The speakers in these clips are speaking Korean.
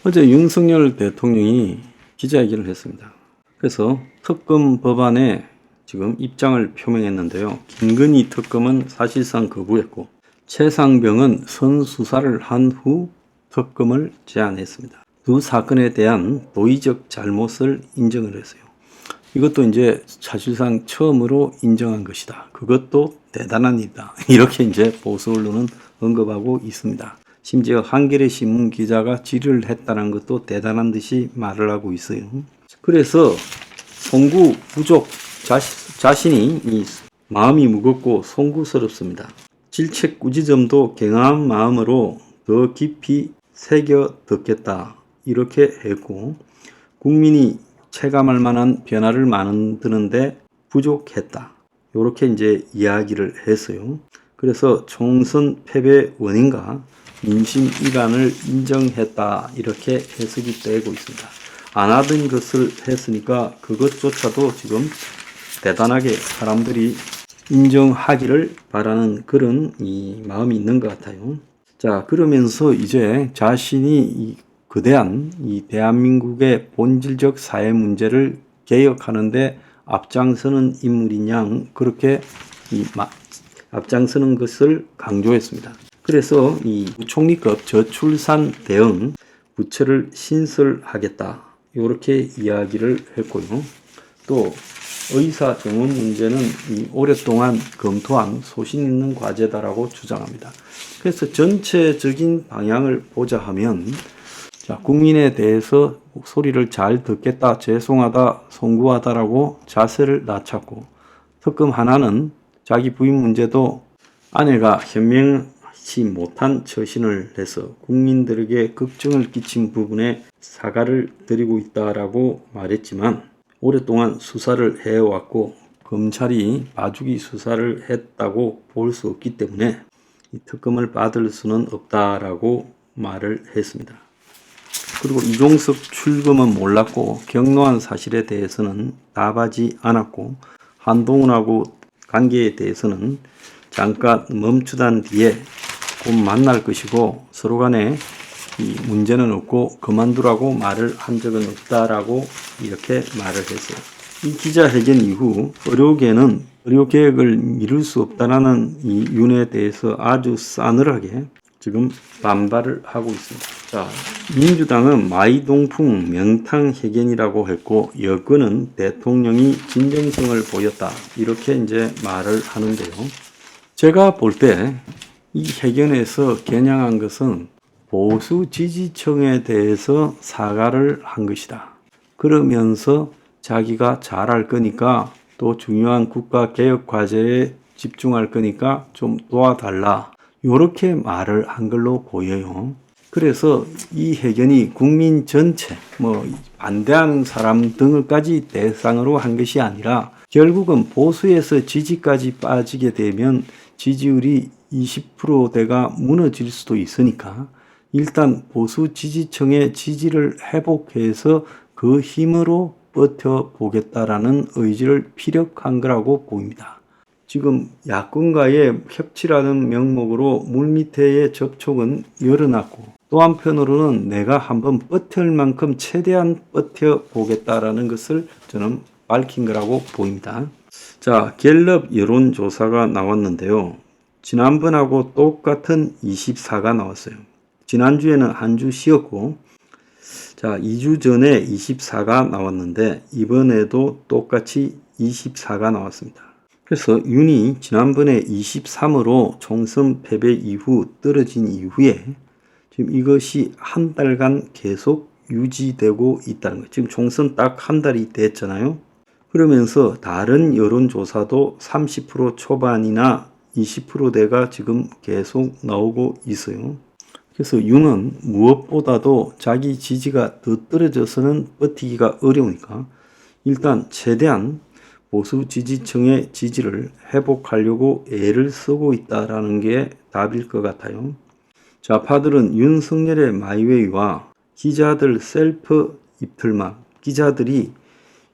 어제 윤석열 대통령이 기자회견을 했습니다. 그래서 특검 법안에 지금 입장을 표명했는데요. 김건희 특검은 사실상 거부했고 최상병은 선수사를 한 후 특검을 제안했습니다. 두 사건에 대한 도의적 잘못을 인정을 했어요. 이것도 이제 사실상 처음으로 인정한 것이다. 그것도 대단한 일이다. 이렇게 이제 보수 언론은 언급하고 있습니다. 심지어 한겨레 신문 기자가 질의를 했다는 것도 대단한 듯이 말을 하고 있어요. 그래서 송구 부족 자신이 마음이 무겁고 송구스럽습니다. 질책 꾸지점도 경한 마음으로 더 깊이 새겨 듣겠다 이렇게 했고, 국민이 체감할 만한 변화를 만드는데 부족했다 이렇게 이제 이야기를 했어요. 그래서 총선 패배 원인과 민심 이란을 인정했다 이렇게 해석이 되고 있습니다. 안 하던 것을 했으니까 그것조차도 지금 대단하게 사람들이 인정하기를 바라는 그런 마음이 있는 것 같아요. 자, 그러면서 이제 자신이 거대한 이 대한민국의 본질적 사회 문제를 개혁하는데 앞장서는 인물인 양 그렇게 앞장서는 것을 강조했습니다. 그래서 이 부총리급 저출산 대응 부처를 신설하겠다 이렇게 이야기를 했고요. 또 의사 정원 문제는 오랫동안 검토한 소신 있는 과제다라고 주장합니다. 그래서 전체적인 방향을 보자 하면, 자, 국민에 대해서 소리를 잘 듣겠다, 죄송하다, 송구하다라고 자세를 낮췄고, 특검 하나는 자기 부인 문제도 아내가 현명치 못한 처신을 해서 국민들에게 걱정을 끼친 부분에 사과를 드리고 있다라고 말했지만, 오랫동안 수사를 해왔고 검찰이 봐주기 수사를 했다고 볼 수 없기 때문에 이 특검을 받을 수는 없다라고 말을 했습니다. 그리고 이종석 출검은 몰랐고 경로한 사실에 대해서는 답하지 않았고, 한동훈하고 관계에 대해서는 잠깐 멈추던 뒤에 곧 만날 것이고 서로 간에 이 문제는 없고 그만두라고 말을 한 적은 없다라고 이렇게 말을 했어요. 이 기자회견 이후 의료계는 의료개혁을 미룰 수 없다는 이 윤에 대해서 아주 싸늘하게 지금 반발을 하고 있습니다. 자, 민주당은 마이동풍 명탕회견이라고 했고 여권은 대통령이 진정성을 보였다 이렇게 이제 말을 하는데요. 제가 볼 때 이 회견에서 겨냥한 것은 보수 지지층에 대해서 사과를 한 것이다. 그러면서 자기가 잘할 거니까 또 중요한 국가 개혁 과제에 집중할 거니까 좀 도와달라. 이렇게 말을 한 걸로 보여요. 그래서 이 회견이 국민 전체, 반대하는 사람 등을까지 대상으로 한 것이 아니라 결국은 보수에서 지지까지 빠지게 되면 지지율이 20%대가 무너질 수도 있으니까 일단 보수 지지층의 지지를 회복해서 그 힘으로 버텨보겠다라는 의지를 피력한 거라고 보입니다. 지금 야권과의 협치라는 명목으로 물밑에의 접촉은 열어놨고 또 한편으로는 내가 한번 버틸 만큼 최대한 버텨보겠다라는 것을 저는 밝힌 거라고 보입니다. 자, 갤럽 여론조사가 나왔는데요. 지난번하고 똑같은 24가 나왔어요. 지난주에는 한 주 쉬었고, 자, 2주 전에 24가 나왔는데, 이번에도 똑같이 24가 나왔습니다. 그래서 윤이 지난번에 23으로 총선 패배 이후 떨어진 이후에 지금 이것이 한 달간 계속 유지되고 있다는 거예요. 지금 총선 딱 한 달이 됐잖아요. 그러면서 다른 여론조사도 30% 초반이나 20%대가 지금 계속 나오고 있어요. 그래서 윤은 무엇보다도 자기 지지가 더 떨어져서는 버티기가 어려우니까 일단 최대한 보수 지지층의 지지를 회복하려고 애를 쓰고 있다는 게 답일 것 같아요. 좌파들은 윤석열의 마이웨이와 기자들 셀프 입틀만, 기자들이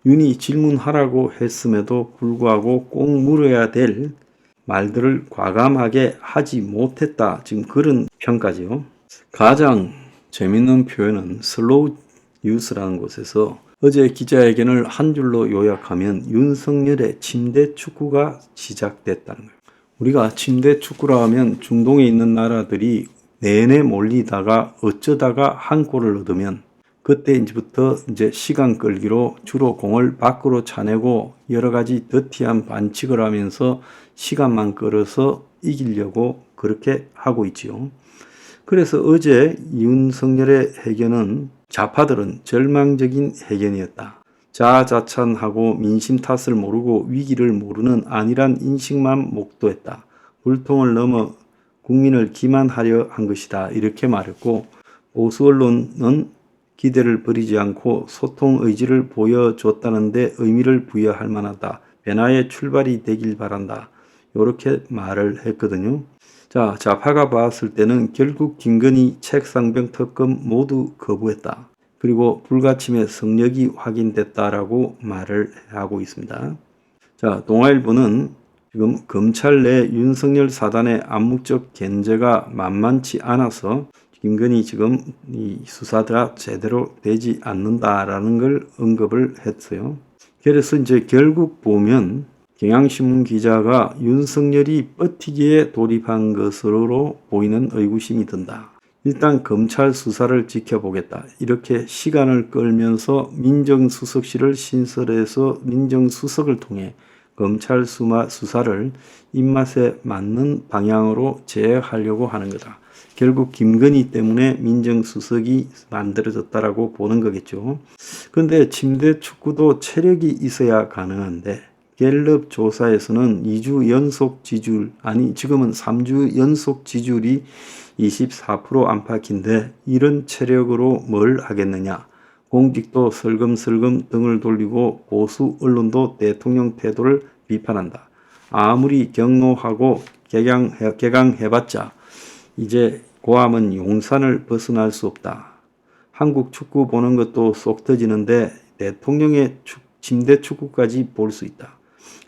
윤이 질문하라고 했음에도 불구하고 꼭 물어야 될 말들을 과감하게 하지 못했다. 지금 그런 평가지요. 가장 재밌는 표현은 슬로우 뉴스라는 곳에서 어제 기자회견을 한 줄로 요약하면 윤석열의 침대 축구가 시작됐다는 거예요. 우리가 침대 축구라 하면 중동에 있는 나라들이 내내 몰리다가 어쩌다가 한 골을 얻으면 그때 이제부터 시간 끌기로 주로 공을 밖으로 차내고 여러 가지 더티한 반칙을 하면서 시간만 끌어서 이기려고 그렇게 하고 있지요. 그래서 어제 윤석열의 해견은 좌파들은 절망적인 해견이었다. 자아자찬하고 민심 탓을 모르고 위기를 모르는 안일한 인식만 목도했다. 물통을 넘어 국민을 기만하려 한 것이다. 이렇게 말했고, 보수 언론은 기대를 버리지 않고 소통 의지를 보여줬다는데 의미를 부여할 만하다. 변화의 출발이 되길 바란다. 이렇게 말을 했거든요. 자, 좌파가 봤을 때는 결국 김건희 책상병 특검 모두 거부했다. 그리고 불가침의 성력이 확인됐다라고 말을 하고 있습니다. 자, 동아일보는 지금 검찰 내 윤석열 사단의 암묵적 견제가 만만치 않아서 김건희 지금 이 수사가 제대로 되지 않는다라는 걸 언급을 했어요. 그래서 이제 결국 보면 경향신문 기자가 윤석열이 버티기에 돌입한 것으로 보이는 의구심이 든다. 일단 검찰 수사를 지켜보겠다. 이렇게 시간을 끌면서 민정수석실을 신설해서 민정수석을 통해 검찰 수사를 입맛에 맞는 방향으로 제어하려고 하는 거다. 결국 김건희 때문에 민정수석이 만들어졌다라고 보는 거겠죠. 그런데 침대 축구도 체력이 있어야 가능한데 갤럽 조사에서는 2주 연속 지지율, 지금은 3주 연속 지지율이 24% 안팎인데 이런 체력으로 뭘 하겠느냐. 공직도 슬금슬금 등을 돌리고 보수 언론도 대통령 태도를 비판한다. 아무리 경로하고 개강해봤자 이제 고함은 용산을 벗어날 수 없다. 한국 축구 보는 것도 속 터지는데 대통령의 침대 축구까지 볼 수 있다.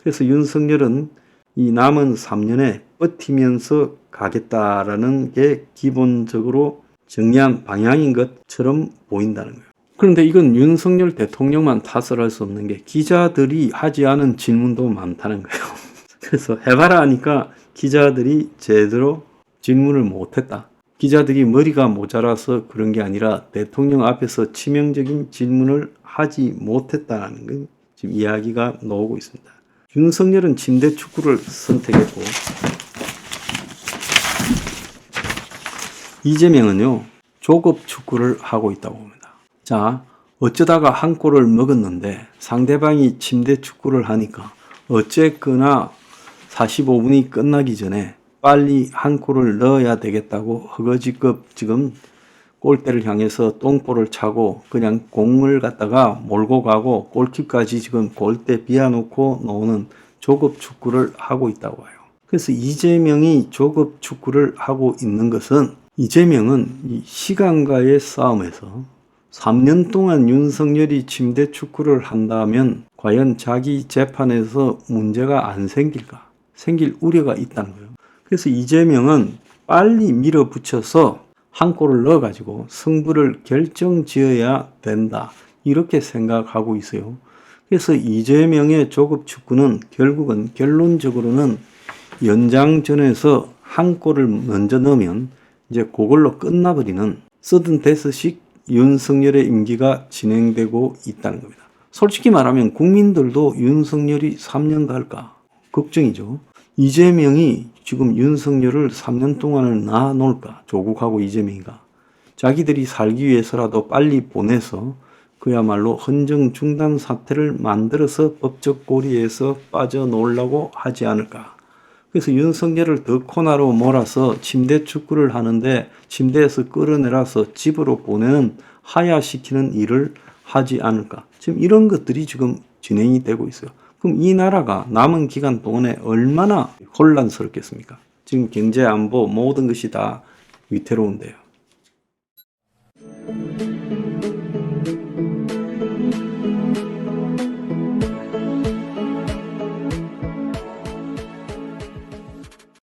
그래서 윤석열은 이 남은 3년에 버티면서 가겠다라는 게 기본적으로 정리한 방향인 것처럼 보인다는 거예요. 그런데 이건 윤석열 대통령만 탓을 할 수 없는 게 기자들이 하지 않은 질문도 많다는 거예요. 그래서 해봐라 하니까 기자들이 제대로 질문을 못했다. 기자들이 머리가 모자라서 그런 게 아니라 대통령 앞에서 치명적인 질문을 하지 못했다는 건 지금 이야기가 나오고 있습니다. 윤석열은 침대 축구를 선택했고 이재명은요 조급 축구를 하고 있다고 봅니다. 자, 어쩌다가 한 골을 먹었는데 상대방이 침대 축구를 하니까 어쨌거나 45분이 끝나기 전에 빨리 한 골을 넣어야 되겠다고 허거지겁 지금 골대를 향해서 똥볼을 차고 그냥 공을 갖다가 몰고 가고 골킥까지 지금 골대 비워놓고 노는 조급 축구를 하고 있다고 해요. 그래서 이재명이 조급 축구를 하고 있는 것은 이재명은 이 시간과의 싸움에서 3년 동안 윤석열이 침대 축구를 한다면 과연 자기 재판에서 문제가 안 생길까? 생길 우려가 있다는 거예요. 그래서 이재명은 빨리 밀어붙여서 한 골을 넣어가지고 승부를 결정지어야 된다. 이렇게 생각하고 있어요. 그래서 이재명의 조급 축구는 결국은 결론적으로는 연장전에서 한 골을 먼저 넣으면 이제 그걸로 끝나버리는 서든 데스식 윤석열의 임기가 진행되고 있다는 겁니다. 솔직히 말하면 국민들도 윤석열이 3년 갈까 걱정이죠. 이재명이 지금 윤석열을 3년 동안을 놔놓을까? 조국하고 이재명이가. 자기들이 살기 위해서라도 빨리 보내서 그야말로 헌정 중단 사태를 만들어서 법적 고리에서 빠져나오려고 하지 않을까. 그래서 윤석열을 더 코너로 몰아서 침대 축구를 하는데 침대에서 끌어내려서 집으로 보내는 하야시키는 일을 하지 않을까. 지금 이런 것들이 지금 진행이 되고 있어요. 그럼 이 나라가 남은 기간 동안에 얼마나 혼란스럽겠습니까? 지금 경제 안보 모든 것이 다 위태로운데요.